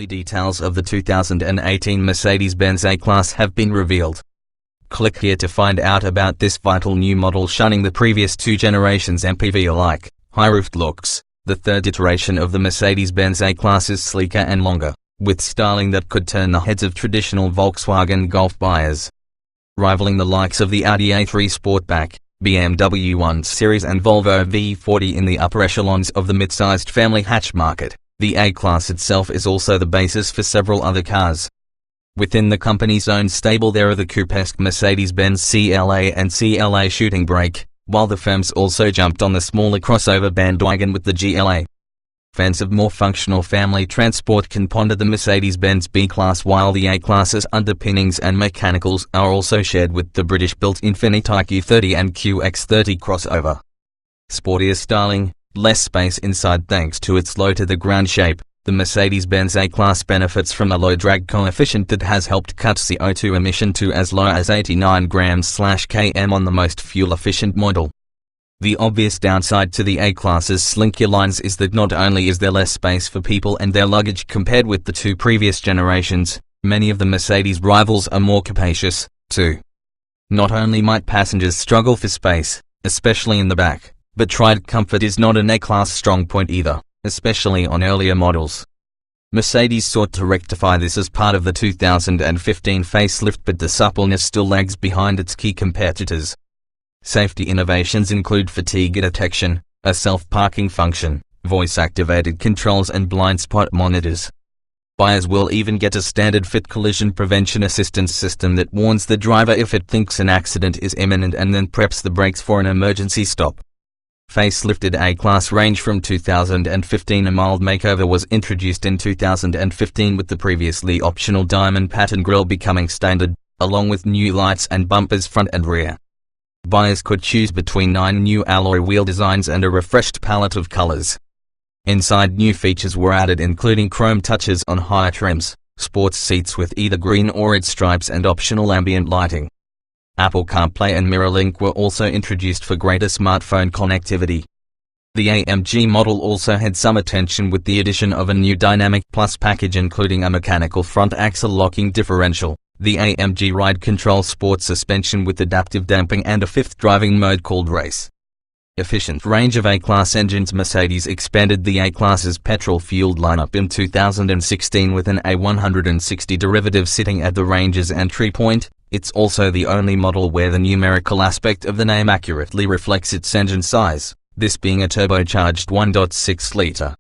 details of the 2018 Mercedes-Benz A-Class have been revealed. Click here to find out about this vital new model shunning the previous two generations MPV alike. High-roofed looks. The third iteration of the Mercedes-Benz A-Class is sleeker and longer, with styling that could turn the heads of traditional Volkswagen Golf buyers. Rivaling the likes of the Audi A3 Sportback, BMW 1 Series and Volvo V40 in the upper echelons of the mid-sized family hatch market, the A-Class itself is also the basis for several other cars. Within the company's own stable there are the coupe-esque Mercedes-Benz CLA and CLA Shooting Brake, while the firms also jumped on the smaller crossover bandwagon with the GLA. Fans of more functional family transport can ponder the Mercedes-Benz B-Class, while the A-Class's underpinnings and mechanicals are also shared with the British-built Infiniti Q30 and QX30 crossover. Sportier styling, less space inside thanks to its low-to-the-ground shape, the Mercedes-Benz A-Class benefits from a low drag coefficient that has helped cut CO2 emission to as low as 89 grams/km on the most fuel-efficient model. The obvious downside to the A-Class's slinkier lines is that not only is there less space for people and their luggage compared with the two previous generations, many of the Mercedes rivals are more capacious, too. Not only might passengers struggle for space, especially in the back, but ride comfort is not an A-Class strong point either, especially on earlier models. Mercedes sought to rectify this as part of the 2015 facelift, but the suppleness still lags behind its key competitors. Safety innovations include fatigue detection, a self-parking function, voice-activated controls and blind spot monitors. Buyers will even get a standard-fit collision prevention assistance system that warns the driver if it thinks an accident is imminent and then preps the brakes for an emergency stop. Facelifted A-Class range from 2015. A mild makeover was introduced in 2015 with the previously optional diamond pattern grille becoming standard, along with new lights and bumpers front and rear. Buyers could choose between 9 new alloy wheel designs and a refreshed palette of colors. Inside, new features were added including chrome touches on higher trims, sports seats with either green or red stripes and optional ambient lighting. Apple CarPlay and MirrorLink were also introduced for greater smartphone connectivity. The AMG model also had some attention with the addition of a new Dynamic Plus package including a mechanical front axle locking differential, the AMG Ride Control Sport suspension with adaptive damping and a fifth driving mode called Race. Efficient range of A-Class engines. Mercedes expanded the A-Class's petrol-fueled lineup in 2016 with an A160 derivative sitting at the range's entry point. It's also the only model where the numerical aspect of the name accurately reflects its engine size, this being a turbocharged 1.6-liter.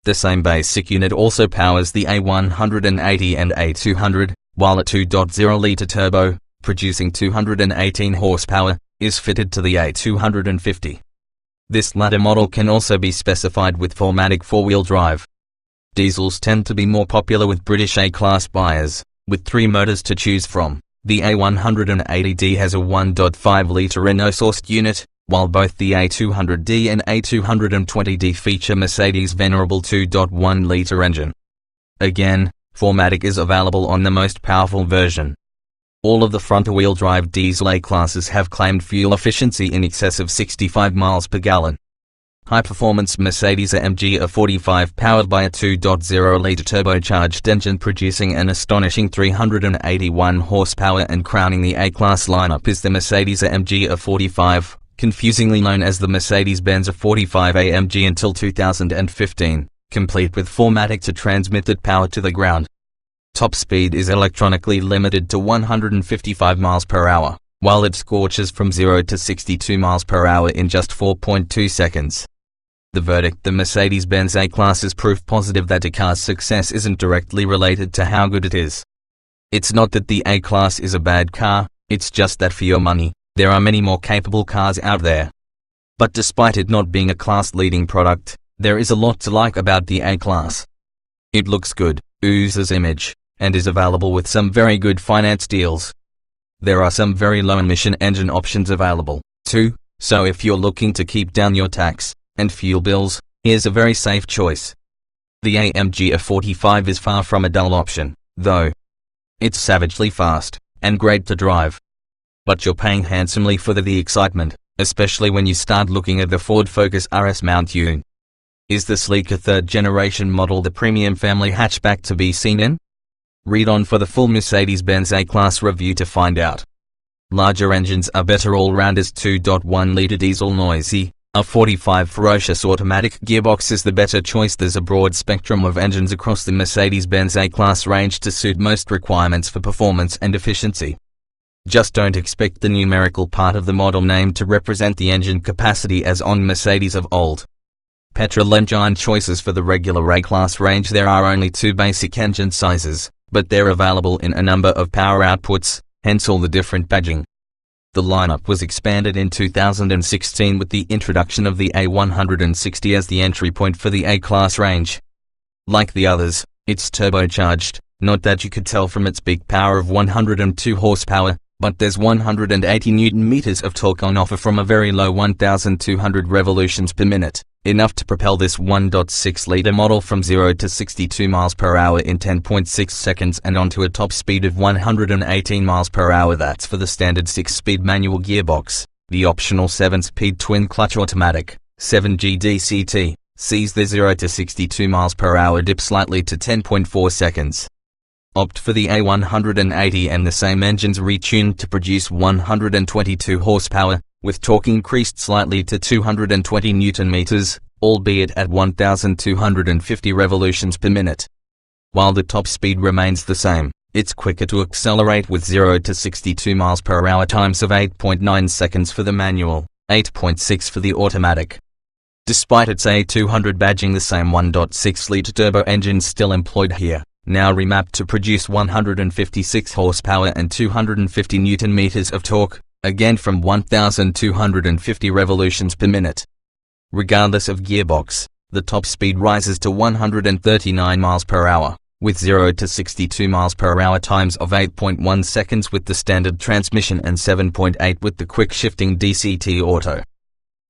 The same basic unit also powers the A180 and A200, while a 2.0-liter turbo, producing 218 horsepower, is fitted to the A250. This latter model can also be specified with 4MATIC four-wheel drive. Diesels tend to be more popular with British A-Class buyers, with 3 motors to choose from. The A180D has a 1.5-liter Renault-sourced unit, while both the A200D and A220D feature Mercedes' venerable 2.1-liter engine. Again, 4MATIC is available on the most powerful version. All of the front-wheel drive diesel A-Classes have claimed fuel efficiency in excess of 65 miles per gallon. High-performance Mercedes AMG A45 powered by a 2.0-liter turbocharged engine producing an astonishing 381 horsepower, and crowning the A-Class lineup is the Mercedes AMG A45, confusingly known as the Mercedes-Benz A45 AMG until 2015. Complete with 4MATIC to transmit that power to the ground. Top speed is electronically limited to 155 miles per hour, while it scorches from 0 to 62 miles per hour in just 4.2 seconds. The verdict: the Mercedes-Benz A-Class is proof positive that a car's success isn't directly related to how good it is. It's not that the A-Class is a bad car, it's just that for your money, there are many more capable cars out there. But despite it not being a class-leading product, there is a lot to like about the A-Class. It looks good, oozes image, and is available with some very good finance deals. There are some very low-emission engine options available, too, so if you're looking to keep down your tax and fuel bills, here's a very safe choice. The AMG A45 is far from a dull option, though. It's savagely fast, and great to drive. But you're paying handsomely for the excitement, especially when you start looking at the Ford Focus RS Mount Une. Is the sleeker third-generation model the premium family hatchback to be seen in? Read on for the full Mercedes-Benz A-Class review to find out. Larger engines are better all-rounders. 2.1-litre diesel noisy, a 45 ferocious automatic gearbox is the better choice. There's a broad spectrum of engines across the Mercedes-Benz A-Class range to suit most requirements for performance and efficiency. Just don't expect the numerical part of the model name to represent the engine capacity as on Mercedes of old. Petrol engine choices for the regular A-Class range. There are only two basic engine sizes, but they're available in a number of power outputs, hence all the different badging. The lineup was expanded in 2016 with the introduction of the A160 as the entry point for the A-Class range. Like the others, it's turbocharged, not that you could tell from its big power of 102 horsepower, but there's 180 Nm of torque on offer from a very low 1,200 revolutions per minute, enough to propel this 1.6-litre model from 0 to 62 miles per hour in 10.6 seconds and onto a top speed of 118 miles per hour. That's for the standard 6-speed manual gearbox. The optional 7-speed twin-clutch automatic, 7G DCT, sees the 0 to 62 miles per hour dip slightly to 10.4 seconds. Opt for the A180 and the same engines retuned to produce 122 horsepower, with torque increased slightly to 220 Nm, albeit at 1,250 revolutions per minute. While the top speed remains the same, it's quicker to accelerate with 0 to 62 miles per hour times of 8.9 seconds for the manual, 8.6 for the automatic. Despite its A200 badging, the same 1.6-litre turbo engine still employed here, now remapped to produce 156 horsepower and 250 Nm of torque, again from 1,250 revolutions per minute. Regardless of gearbox, the top speed rises to 139 miles per hour, with 0 to 62 miles per hour times of 8.1 seconds with the standard transmission and 7.8 with the quick-shifting DCT auto.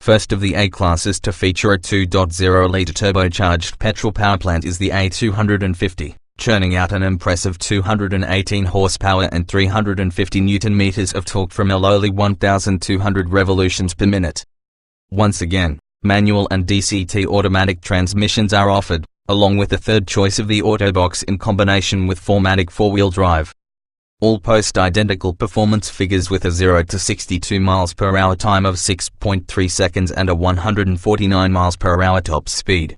First of the A-classes to feature a 2.0-litre turbocharged petrol powerplant is the A250. Churning out an impressive 218 horsepower and 350 Nm of torque from a lowly 1,200 revolutions per minute. Once again, manual and DCT automatic transmissions are offered, along with the third choice of the Autobox in combination with 4MATIC 4-wheel drive. All post identical performance figures with a 0 to 62 miles per hour time of 6.3 seconds and a 149 miles per hour top speed.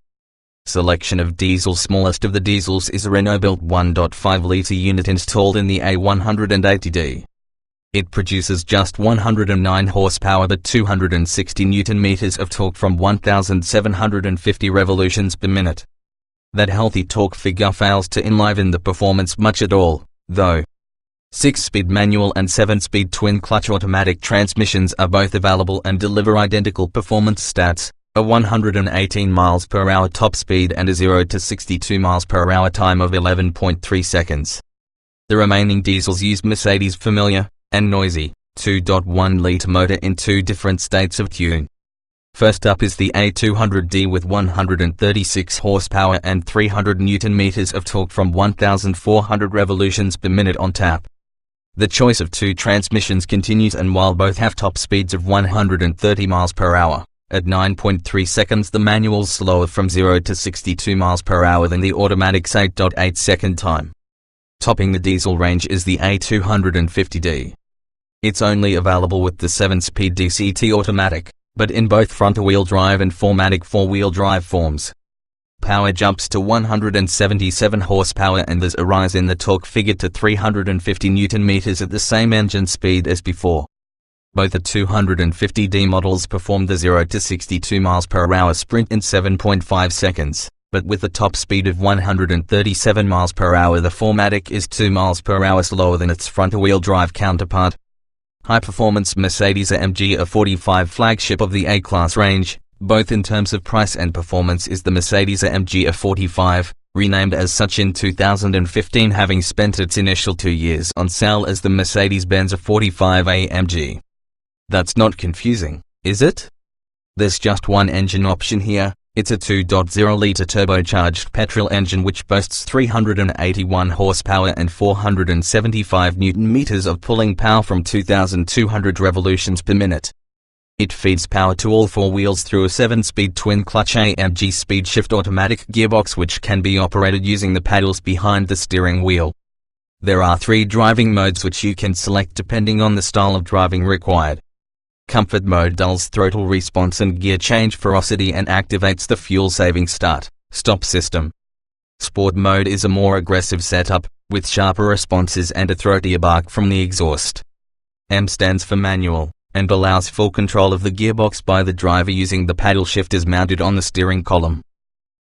Selection of diesels. Smallest of the diesels is a Renault-built 1.5-litre unit installed in the A180D. It produces just 109 horsepower but 260 Nm of torque from 1,750 revolutions per minute. That healthy torque figure fails to enliven the performance much at all, though. 6-speed manual and 7-speed twin-clutch automatic transmissions are both available and deliver identical performance stats. A 118 miles per hour top speed and a 0 to 62 miles per hour time of 11.3 seconds. The remaining diesels use Mercedes' familiar and noisy 2.1-litre motor in two different states of tune. First up is the A200D with 136 horsepower and 300 Nm of torque from 1,400 revolutions per minute on tap. The choice of two transmissions continues, and while both have top speeds of 130 miles per hour, at 9.3 seconds the manual's slower from 0 to 62 miles per hour than the automatic's 8.8 second time. Topping the diesel range is the A250D. It's only available with the 7-speed DCT automatic, but in both front-wheel drive and 4MATIC 4-wheel drive forms. Power jumps to 177 horsepower and there's a rise in the torque figure to 350 Nm at the same engine speed as before. Both the 250D models performed the 0 to 62 miles per hour sprint in 7.5 seconds, but with a top speed of 137 miles per hour the 4MATIC is 2 miles per hour slower than its front-wheel drive counterpart. High-performance Mercedes AMG A45 flagship of the A-Class range, both in terms of price and performance, is the Mercedes AMG A45, renamed as such in 2015 having spent its initial 2 years on sale as the Mercedes-Benz A45 AMG. That's not confusing, is it? There's just one engine option here. It's a 2.0-litre turbocharged petrol engine which boasts 381 horsepower and 475 Nm of pulling power from 2,200 revolutions per minute. It feeds power to all four wheels through a 7-speed twin-clutch AMG speed-shift automatic gearbox which can be operated using the paddles behind the steering wheel. There are 3 driving modes which you can select depending on the style of driving required. Comfort mode dulls throttle response and gear change ferocity and activates the fuel-saving start-stop system. Sport mode is a more aggressive setup, with sharper responses and a throatier bark from the exhaust. M stands for manual, and allows full control of the gearbox by the driver using the paddle shifters mounted on the steering column.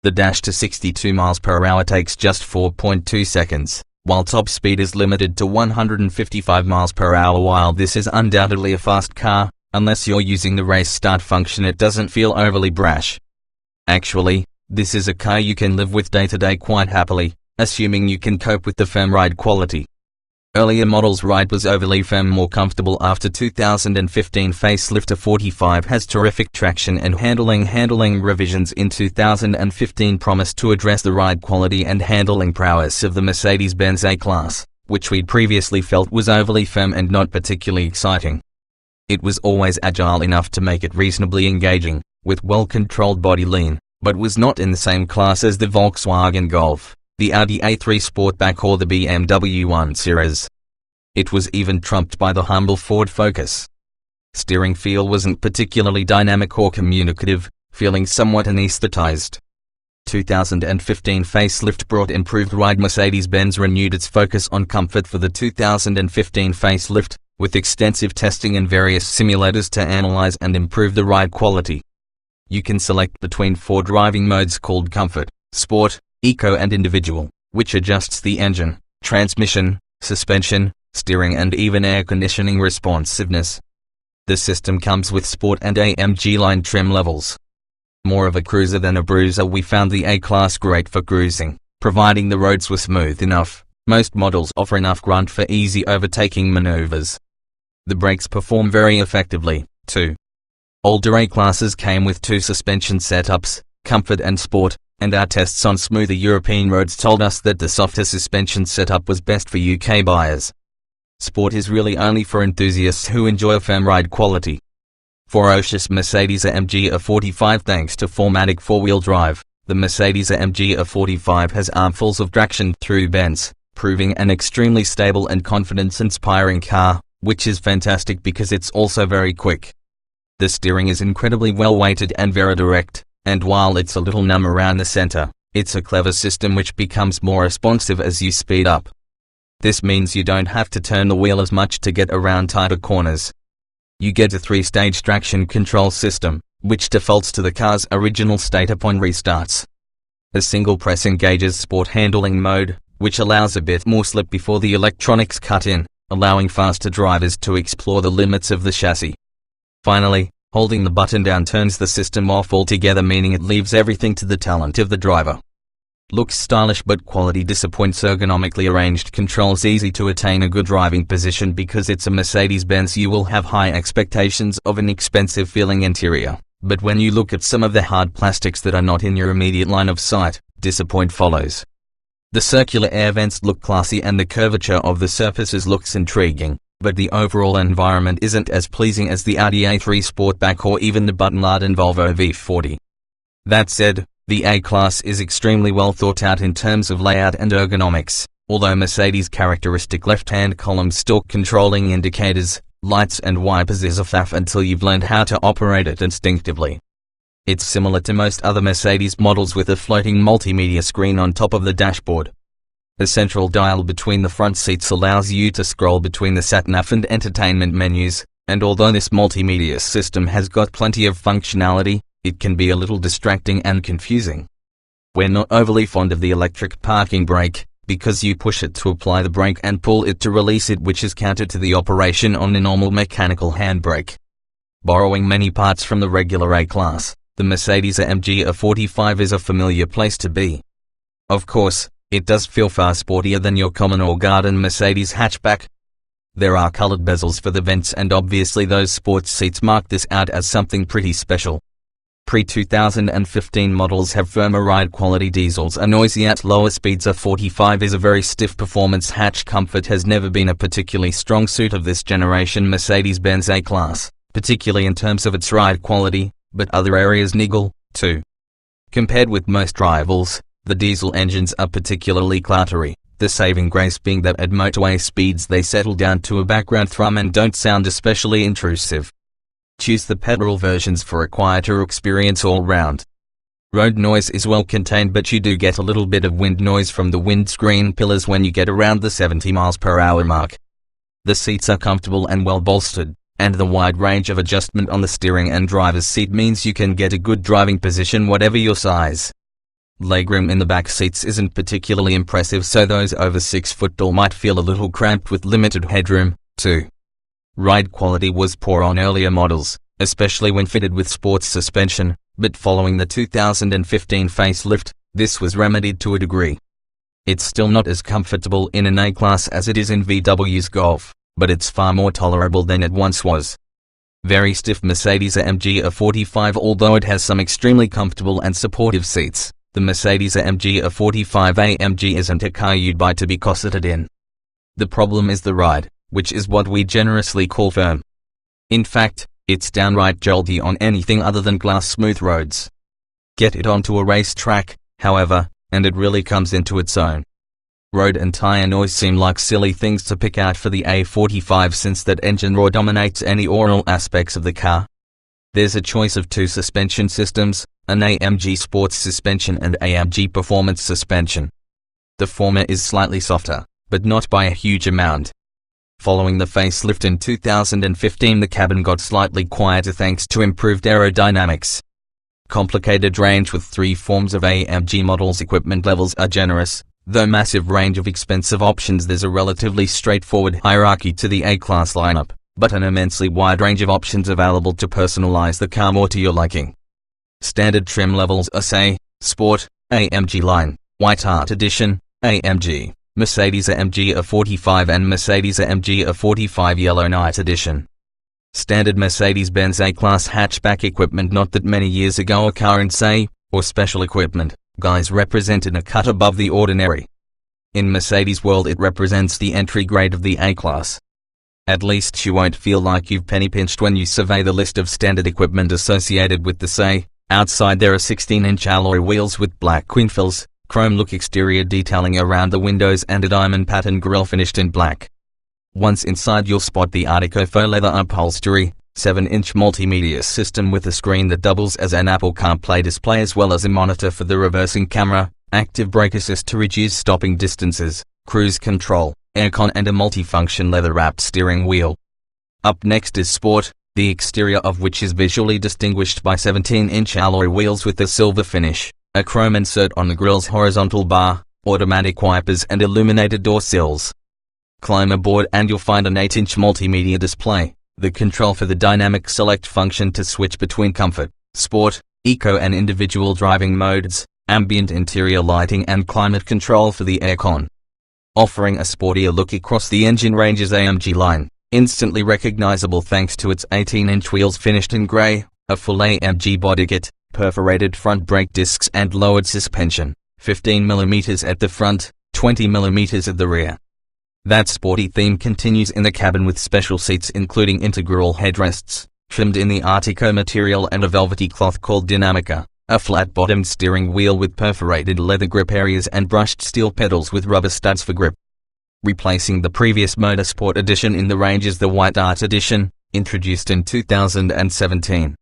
The dash to 62 miles per hour takes just 4.2 seconds, while top speed is limited to 155 miles per hour. While this is undoubtedly a fast car, unless you're using the race start function it doesn't feel overly brash. Actually, this is a car you can live with day to day quite happily, assuming you can cope with the firm ride quality. Earlier models' ride was overly firm, more comfortable. After 2015 facelift a 45 has terrific traction and handling revisions in 2015 promised to address the ride quality and handling prowess of the Mercedes-Benz A-Class, which we'd previously felt was overly firm and not particularly exciting. It was always agile enough to make it reasonably engaging, with well-controlled body lean, but was not in the same class as the Volkswagen Golf, the Audi A3 Sportback or the BMW 1 Series. It was even trumped by the humble Ford Focus. Steering feel wasn't particularly dynamic or communicative, feeling somewhat anesthetized. 2015 facelift brought improved ride. Mercedes-Benz renewed its focus on comfort for the 2015 facelift, with extensive testing and various simulators to analyze and improve the ride quality. You can select between 4 driving modes called Comfort, Sport, Eco and Individual, which adjusts the engine, transmission, suspension, steering and even air conditioning responsiveness. The system comes with Sport and AMG line trim levels. More of a cruiser than a bruiser, we found the A-Class great for cruising, providing the roads were smooth enough. Most models offer enough grunt for easy overtaking maneuvers. The brakes perform very effectively, too. Older A-Classes came with 2 suspension setups, Comfort and Sport, and our tests on smoother European roads told us that the softer suspension setup was best for UK buyers. Sport is really only for enthusiasts who enjoy a firm ride quality. Ferocious Mercedes-AMG A45. Thanks to 4MATIC 4-wheel drive, the Mercedes-AMG A45 has armfuls of traction through bends, proving an extremely stable and confidence-inspiring car, which is fantastic because it's also very quick. The steering is incredibly well-weighted and very direct, and while it's a little numb around the center, it's a clever system which becomes more responsive as you speed up. This means you don't have to turn the wheel as much to get around tighter corners. You get a 3-stage traction control system, which defaults to the car's original state upon restarts. A single press engages Sport handling mode, which allows a bit more slip before the electronics cut in, allowing faster drivers to explore the limits of the chassis. Finally, holding the button down turns the system off altogether, meaning it leaves everything to the talent of the driver. Looks stylish but quality disappoints. Ergonomically arranged controls easy to attain a good driving position. Because it's a Mercedes-Benz, you will have high expectations of an expensive feeling interior, but when you look at some of the hard plastics that are not in your immediate line of sight, disappointment follows. The circular air vents look classy and the curvature of the surfaces looks intriguing, but the overall environment isn't as pleasing as the Audi A3 Sportback or even the button-laden Volvo V40. That said, the A-Class is extremely well thought out in terms of layout and ergonomics, although Mercedes' characteristic left-hand column stalk controlling indicators, lights and wipers is a faff until you've learned how to operate it instinctively. It's similar to most other Mercedes models with a floating multimedia screen on top of the dashboard. The central dial between the front seats allows you to scroll between the sat-nav and entertainment menus, and although this multimedia system has got plenty of functionality, it can be a little distracting and confusing. We're not overly fond of the electric parking brake, because you push it to apply the brake and pull it to release it, which is counter to the operation on a normal mechanical handbrake. Borrowing many parts from the regular A-Class, the Mercedes-AMG A45 is a familiar place to be. Of course, it does feel far sportier than your common or garden Mercedes hatchback. There are colored bezels for the vents, and obviously those sports seats mark this out as something pretty special. Pre-2015 models have firmer ride quality. Diesels are noisy at lower speeds. A 45 is a very stiff performance hatch. Comfort has never been a particularly strong suit of this generation Mercedes-Benz A-Class, particularly in terms of its ride quality, but other areas niggle, too. Compared with most rivals, the diesel engines are particularly cluttery, the saving grace being that at motorway speeds they settle down to a background thrum and don't sound especially intrusive. Choose the petrol versions for a quieter experience all round. Road noise is well contained, but you do get a little bit of wind noise from the windscreen pillars when you get around the 70 miles per hour mark. The seats are comfortable and well bolstered, and the wide range of adjustment on the steering and driver's seat means you can get a good driving position whatever your size. Legroom in the back seats isn't particularly impressive, so those over 6 foot tall might feel a little cramped with limited headroom, too. Ride quality was poor on earlier models, especially when fitted with sports suspension, but following the 2015 facelift, this was remedied to a degree. It's still not as comfortable in an A-Class as it is in VW's Golf, but it's far more tolerable than it once was. Very stiff Mercedes AMG A45. Although it has some extremely comfortable and supportive seats, the Mercedes AMG A45 AMG isn't a car you'd buy to be cosseted in. The problem is the ride, which is what we generously call firm. In fact, it's downright jolty on anything other than glass-smooth roads. Get it onto a racetrack, however, and it really comes into its own. Road and tire noise seem like silly things to pick out for the A45 since that engine roar dominates any oral aspects of the car. There's a choice of 2 suspension systems, an AMG Sports suspension and AMG Performance suspension. The former is slightly softer, but not by a huge amount. Following the facelift in 2015, the cabin got slightly quieter thanks to improved aerodynamics. Complicated range with 3 forms of AMG models. Equipment levels are generous, though massive range of expensive options. There's a relatively straightforward hierarchy to the A-Class lineup, but an immensely wide range of options available to personalize the car more to your liking. Standard trim levels are say, Sport, AMG Line, White Art Edition, AMG, Mercedes AMG A45 and Mercedes AMG A45 Yellow Night Edition. Standard Mercedes-Benz A-Class hatchback equipment. Not that many years ago a car in say, or special equipment, guys represented a cut above the ordinary. In Mercedes world it represents the entry grade of the A-Class. At least you won't feel like you've penny-pinched when you survey the list of standard equipment associated with the say. Outside there are 16-inch alloy wheels with black quinfills, chrome look exterior detailing around the windows and a diamond pattern grille finished in black. Once inside you'll spot the Artico faux leather upholstery, 7-inch multimedia system with a screen that doubles as an Apple CarPlay display as well as a monitor for the reversing camera, active brake assist to reduce stopping distances, cruise control, aircon and a multifunction leather-wrapped steering wheel. Up next is Sport, the exterior of which is visually distinguished by 17-inch alloy wheels with a silver finish, a chrome insert on the grille's horizontal bar, automatic wipers and illuminated door sills. Climb aboard and you'll find an 8-inch multimedia display, the control for the dynamic select function to switch between comfort, sport, eco and individual driving modes, ambient interior lighting and climate control for the aircon. Offering a sportier look across the engine range's AMG line, instantly recognizable thanks to its 18-inch wheels finished in grey, a full AMG body kit, perforated front brake discs and lowered suspension, 15mm at the front, 20mm at the rear. That sporty theme continues in the cabin with special seats including integral headrests, trimmed in the Artico material and a velvety cloth called Dinamica, a flat-bottomed steering wheel with perforated leather grip areas and brushed steel pedals with rubber studs for grip. Replacing the previous Motorsport edition in the range is the White Art Edition, introduced in 2017.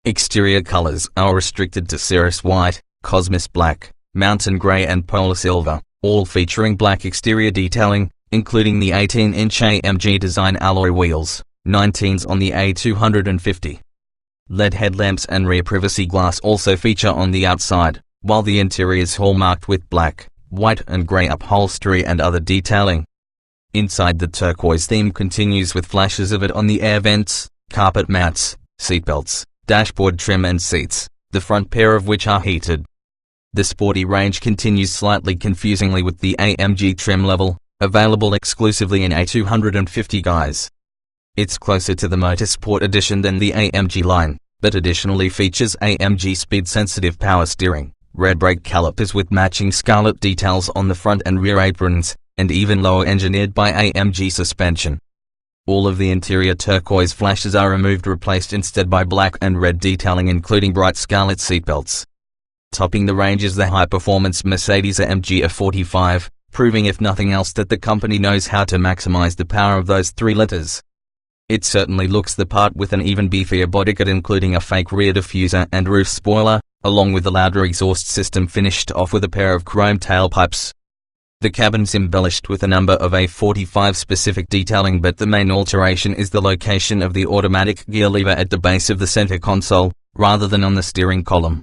Exterior colors are restricted to Cirrus White, Cosmos Black, Mountain Grey and Polar Silver, all featuring black exterior detailing, including the 18-inch AMG design alloy wheels, 19s on the A250. LED headlamps and rear privacy glass also feature on the outside, while the interior is hallmarked with black, white and grey upholstery and other detailing. Inside, the turquoise theme continues with flashes of it on the air vents, carpet mats, seatbelts, dashboard trim and seats, the front pair of which are heated. The sporty range continues slightly confusingly with the AMG trim level, available exclusively in A250 guise. It's closer to the Motorsport edition than the AMG line, but additionally features AMG speed-sensitive power steering, red brake calipers with matching scarlet details on the front and rear aprons, and even lower engineered by AMG suspension. All of the interior turquoise flashes are removed, replaced instead by black and red detailing including bright scarlet seatbelts. Topping the range is the high-performance Mercedes-Amg A45, proving if nothing else that the company knows how to maximize the power of those 3 letters. It certainly looks the part with an even beefier bodykit including a fake rear diffuser and roof spoiler, along with a louder exhaust system finished off with a pair of chrome tailpipes. The cabin's embellished with a number of A45 specific detailing, but the main alteration is the location of the automatic gear lever at the base of the center console, rather than on the steering column.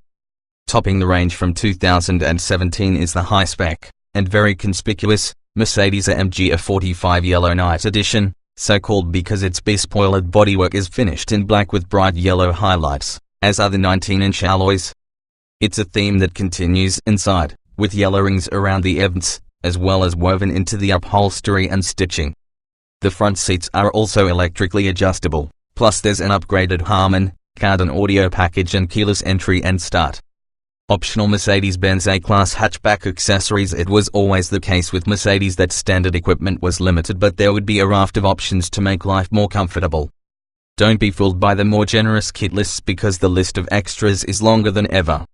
Topping the range from 2017 is the high-spec, and very conspicuous, Mercedes-Amg A45 Yellow Night Edition, so called because its bespoiled bodywork is finished in black with bright yellow highlights, as are the 19-inch alloys. It's a theme that continues inside, with yellow rings around the vents, as well as woven into the upholstery and stitching. The front seats are also electrically adjustable, plus there's an upgraded Harman Kardon audio package and keyless entry and start. Optional Mercedes-Benz A-Class hatchback accessories. It was always the case with Mercedes that standard equipment was limited, but there would be a raft of options to make life more comfortable. Don't be fooled by the more generous kit lists because the list of extras is longer than ever.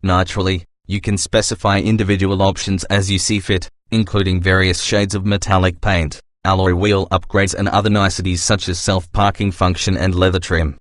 Naturally, you can specify individual options as you see fit, including various shades of metallic paint, alloy wheel upgrades and other niceties such as self-parking function and leather trim.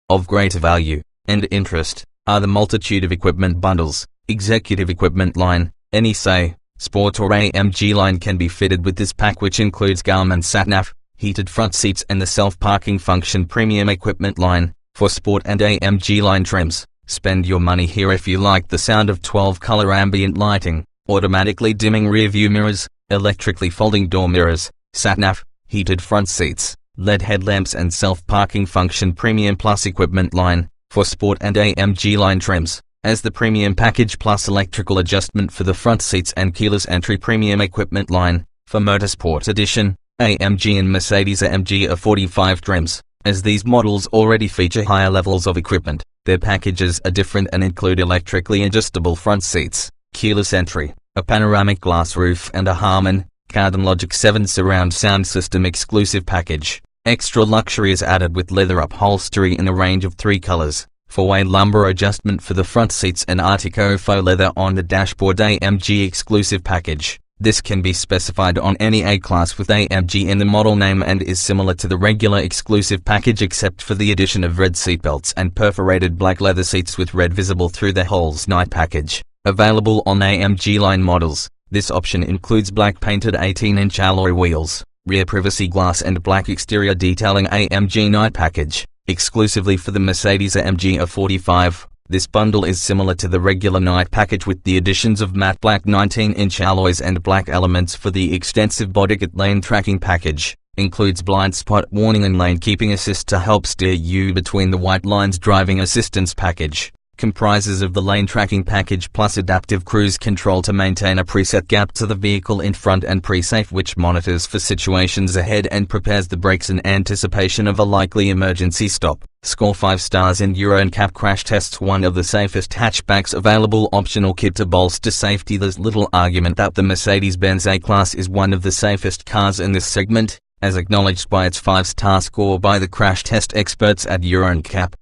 Of greater value and interest are the multitude of equipment bundles. Executive equipment line, any say, Sport or AMG line can be fitted with this pack, which includes Garmin sat-nav, heated front seats and the self-parking function. Premium equipment line, for Sport and AMG line trims. Spend your money here if you like the sound of 12-color ambient lighting, automatically dimming rear-view mirrors, electrically folding door mirrors, sat-nav, heated front seats, LED headlamps and self-parking function. Premium Plus equipment line, for Sport and AMG line trims, as the Premium Package Plus electrical adjustment for the front seats and keyless entry. Premium equipment line, for Motorsport Edition, AMG and Mercedes-Amg A45 trims, as these models already feature higher levels of equipment. Their packages are different and include electrically adjustable front seats, keyless entry, a panoramic glass roof and a Harman Kardon Logic 7 surround sound system. Exclusive Package. Extra luxury is added with leather upholstery in a range of 3 colors, four-way lumbar adjustment for the front seats and Artico faux leather on the dashboard. AMG Exclusive Package. This can be specified on any A-Class with AMG in the model name and is similar to the regular Exclusive Package except for the addition of red seatbelts and perforated black leather seats with red visible through the holes. Night Package. Available on AMG line models, this option includes black painted 18-inch alloy wheels, rear privacy glass and black exterior detailing. AMG Night Package. Exclusively for the Mercedes-Amg A45. This bundle is similar to the regular night package with the additions of matte black 19-inch alloys and black elements for the extensive bodykit. Lane tracking package includes blind spot warning and lane keeping assist to help steer you between the white lines. Driving assistance package comprises of the lane tracking package plus adaptive cruise control to maintain a preset gap to the vehicle in front and pre-safe, which monitors for situations ahead and prepares the brakes in anticipation of a likely emergency stop. Score 5 stars in Euro NCAP crash tests. One of the safest hatchbacks available. Optional kit to bolster safety. There's little argument that the Mercedes-Benz A-Class is one of the safest cars in this segment, as acknowledged by its 5-star score by the crash test experts at Euro NCAP.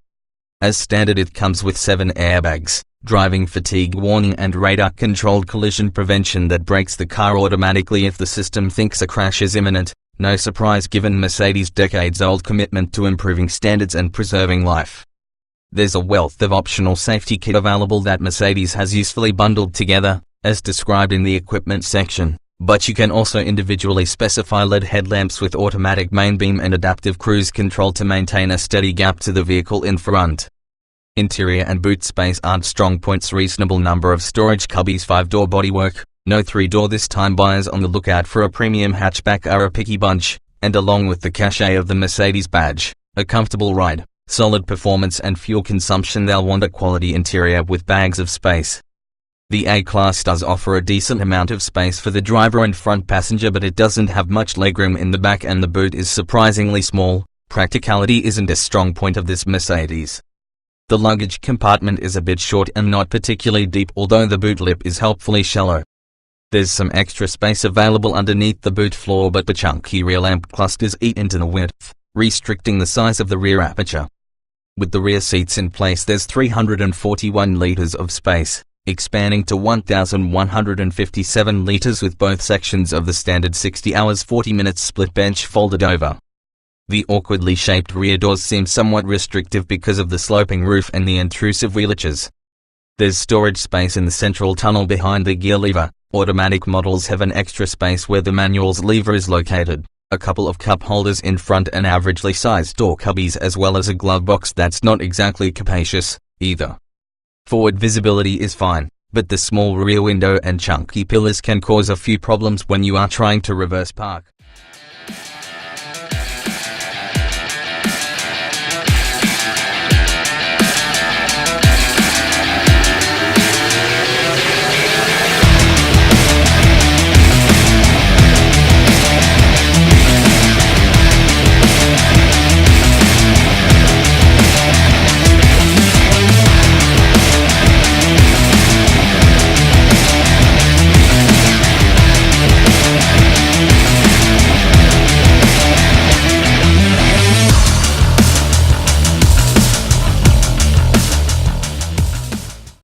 As standard, it comes with 7 airbags, driving fatigue warning and radar-controlled collision prevention that brakes the car automatically if the system thinks a crash is imminent. No surprise given Mercedes' decades-old commitment to improving standards and preserving life. There's a wealth of optional safety kit available that Mercedes has usefully bundled together, as described in the equipment section, but you can also individually specify LED headlamps with automatic main beam and adaptive cruise control to maintain a steady gap to the vehicle in front. Interior and boot space aren't strong points. Reasonable number of storage cubbies. 5-door bodywork, no 3-door this time. Buyers on the lookout for a premium hatchback are a picky bunch, and along with the cachet of the Mercedes badge, a comfortable ride, solid performance and fuel consumption, they'll want a quality interior with bags of space. The A-Class does offer a decent amount of space for the driver and front passenger, but it doesn't have much legroom in the back and the boot is surprisingly small. Practicality isn't a strong point of this Mercedes. The luggage compartment is a bit short and not particularly deep, although the boot lip is helpfully shallow. There's some extra space available underneath the boot floor, but the chunky rear lamp clusters eat into the width, restricting the size of the rear aperture. With the rear seats in place, there's 341 liters of space, expanding to 1,157 liters with both sections of the standard 60 hours 40 minutes split bench folded over. The awkwardly shaped rear doors seem somewhat restrictive because of the sloping roof and the intrusive wheel arches. There's storage space in the central tunnel behind the gear lever. Automatic models have an extra space where the manual's lever is located, a couple of cup holders in front and averagely sized door cubbies, as well as a glove box that's not exactly capacious, either. Forward visibility is fine, but the small rear window and chunky pillars can cause a few problems when you are trying to reverse park.